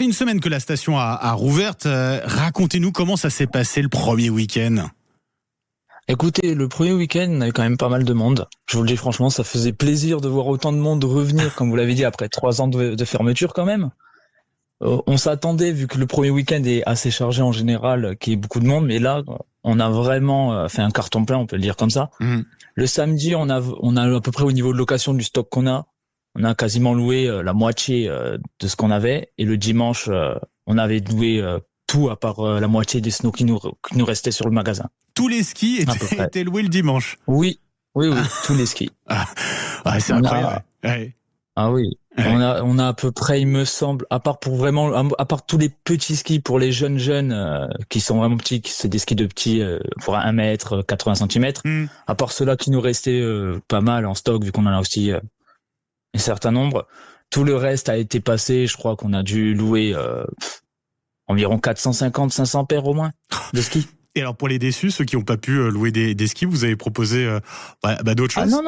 Une semaine que la station a rouverte. Racontez-nous comment ça s'est passé le premier week-end. Écoutez, le premier week-end, on avait quand même pas mal de monde. Je vous le dis franchement, ça faisait plaisir de voir autant de monde revenir, comme vous l'avez dit, après 3 ans de fermeture quand même. On s'attendait, vu que le premier week-end est assez chargé en général, qu'il y ait beaucoup de monde, mais là, on a vraiment fait un carton plein, on peut le dire comme ça. Le samedi, on a à peu près au niveau de location du stock qu'on on a quasiment loué la moitié de ce qu'on avait, et le dimanche, on avait loué tout à part la moitié des snows qui nous restaient sur le magasin. Tous les skis étaient loués le dimanche. Oui, tous les skis. C'est incroyable. Ah oui. Ouais. On a à peu près, il me semble, à part tous les petits skis pour les jeunes qui sont vraiment petits, c'est des skis de petits pour 1 mètre, 80 cm. À part ceux-là qui nous restaient pas mal en stock, vu qu'on en a aussi un certain nombre. Tout le reste a été passé, je crois qu'on a dû louer environ 450-500 paires au moins de skis. Et alors pour les déçus, ceux qui n'ont pas pu louer des skis, vous avez proposé d'autres choses?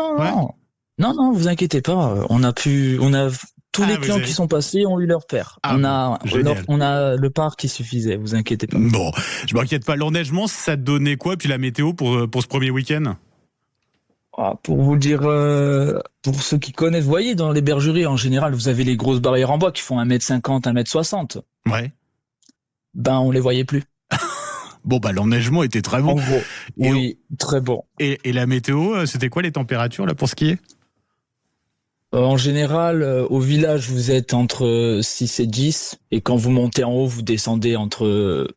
Non, vous inquiétez pas. On a tous les clients qui sont passés ont eu leur paire. On a le parc qui suffisait. Vous inquiétez pas. Bon, je m'inquiète pas. L'enneigement, ça donnait quoi? Puis la météo pour ce premier week-end? Pour vous dire, pour ceux qui connaissent, vous voyez, dans les bergeries en général, vous avez les grosses barrières en bois qui font 1m50, 1m60. Ouais. On les voyait plus. Bon, l'enneigement était très bon. En gros, oui, très bon. Et la météo, c'était quoi les températures là pour skier? En général, au village, vous êtes entre 6 et 10. Et quand vous montez en haut, vous descendez entre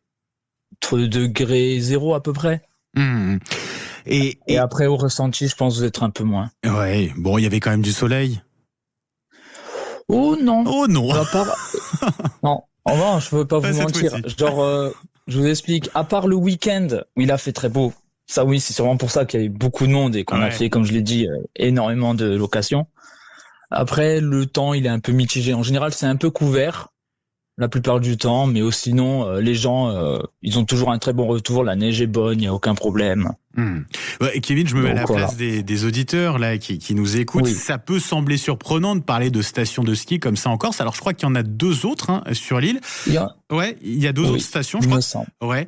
degré 0 à peu près. Et après, au ressenti, je pense que vous êtes un peu moins. Ouais, bon, il y avait quand même du soleil. Oh non. Non. Non, en revanche, je ne veux pas vous mentir. Je vous explique. À part le week-end où il a fait très beau, ça oui, c'est sûrement pour ça qu'il y avait beaucoup de monde et qu'on a fait, comme je l'ai dit, énormément de locations. Après, le temps, il est un peu mitigé. En général, c'est un peu couvert la plupart du temps, mais sinon, les gens, ils ont toujours un très bon retour. La neige est bonne, il n'y a aucun problème. Et Kevin, je me mets à la place des auditeurs là qui nous écoutent. Oui. Ça peut sembler surprenant de parler de stations de ski comme ça en Corse. Alors, je crois qu'il y en a 2 autres sur l'île. Il y a 2 autres stations, je crois. Ouais.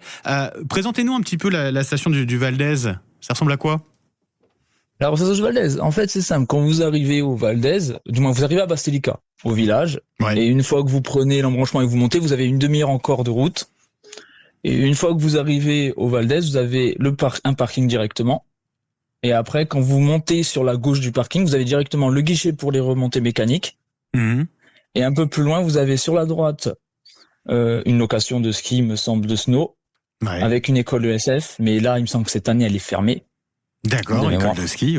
Présentez-nous un petit peu la station du Val d'Èze. Ça ressemble à quoi? Alors, station du Val d'Èze, en fait, c'est simple. Quand vous arrivez au Val d'Èze, du moins, vous arrivez à Bastelica, au village, et une fois que vous prenez l'embranchement et que vous montez, vous avez une demi-heure encore de route. Et une fois que vous arrivez au Val d'Èze, vous avez un parking directement. Et après, quand vous montez sur la gauche du parking, vous avez directement le guichet pour les remontées mécaniques. Et un peu plus loin, vous avez sur la droite une location de ski, me semble, de snow, avec une école ESF. Mais là, il me semble que cette année, elle est fermée. D'accord, école de ski,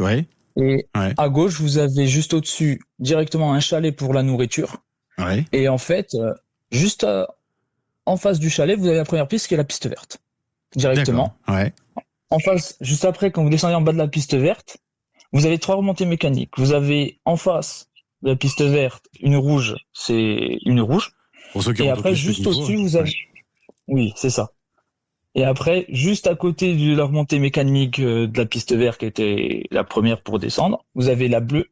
Et à gauche, vous avez juste au-dessus directement un chalet pour la nourriture. Et en fait, juste en face du chalet, vous avez la première piste qui est la piste verte. Directement. En face, juste après, quand vous descendez en bas de la piste verte, vous avez 3 remontées mécaniques. Vous avez en face de la piste verte, une rouge, c'est une rouge. Et après, juste au-dessus, vous avez... Oui, c'est ça. Et après, juste à côté de la remontée mécanique de la piste verte, qui était la première pour descendre, vous avez la bleue.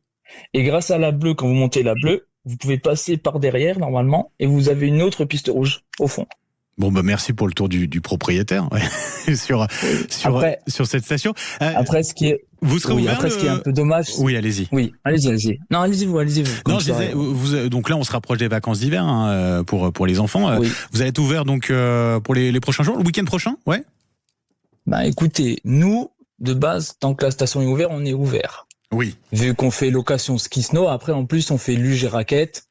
Et grâce à la bleue, quand vous montez la bleue, vous pouvez passer par derrière, normalement, et vous avez une autre piste rouge, au fond. Bon, merci pour le tour du propriétaire sur cette station. Après, ce qui est... Vous serez ouvert ce qui est un peu dommage... Oui, allez-y. Oui, allez-y. Non, allez-y vous. Non, je disais, donc là, on se rapproche des vacances d'hiver pour les enfants. Vous allez être ouvert donc pour les prochains jours, le week-end prochain, écoutez, nous, de base, tant que la station est ouverte, on est ouvert. Oui. Vu qu'on fait location ski snow, après, en plus, on fait luge et raquettes.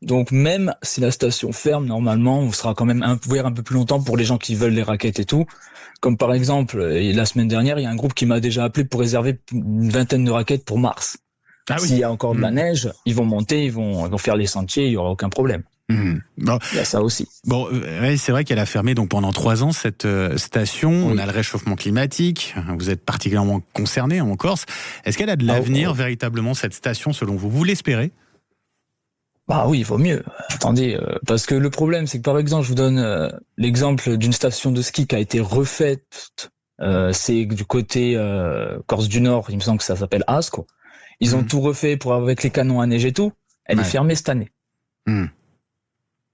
Donc, même si la station ferme, normalement, on sera quand même ouvert un peu plus longtemps pour les gens qui veulent les raquettes et tout. Comme par exemple, la semaine dernière, il y a un groupe qui m'a déjà appelé pour réserver une 20aine de raquettes pour mars. S'il y a encore de la neige, ils vont monter, ils vont faire les sentiers, il n'y aura aucun problème. Il y a ça aussi. C'est vrai qu'elle a fermé donc pendant 3 ans cette station. On a le réchauffement climatique. Vous êtes particulièrement concerné en Corse. Est-ce qu'elle a de l'avenir véritablement cette station selon vous? Vous l'espérez? Oui, il vaut mieux. Attendez, parce que le problème, c'est que par exemple, je vous donne l'exemple d'une station de ski qui a été refaite. C'est du côté Corse du Nord, il me semble que ça s'appelle Asco. Ils ont tout refait avec les canons à neige et tout. Elle est fermée cette année.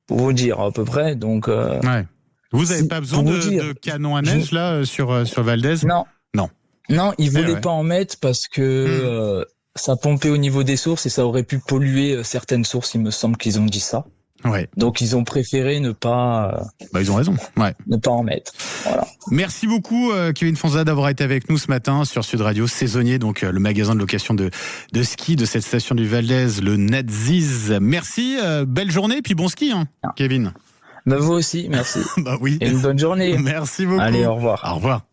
pour vous dire à peu près. Donc, ouais. Vous n'avez pas besoin de canon à neige là sur Valdez? Non, ils voulaient pas en mettre parce que ça pompait au niveau des sources et ça aurait pu polluer certaines sources. Il me semble qu'ils ont dit ça. Ouais. Donc ils ont préféré ne pas. Ils ont raison. Ouais. Ne pas en mettre. Voilà. Merci beaucoup Kevin Fonza d'avoir été avec nous ce matin sur Sud Radio. Saisonnier, donc le magasin de location de ski de cette station du Valdez, le Nadziz. Merci, belle journée, puis bon ski, Kevin. Vous aussi, merci. Oui. Et une bonne journée. Merci beaucoup. Allez, au revoir. Au revoir.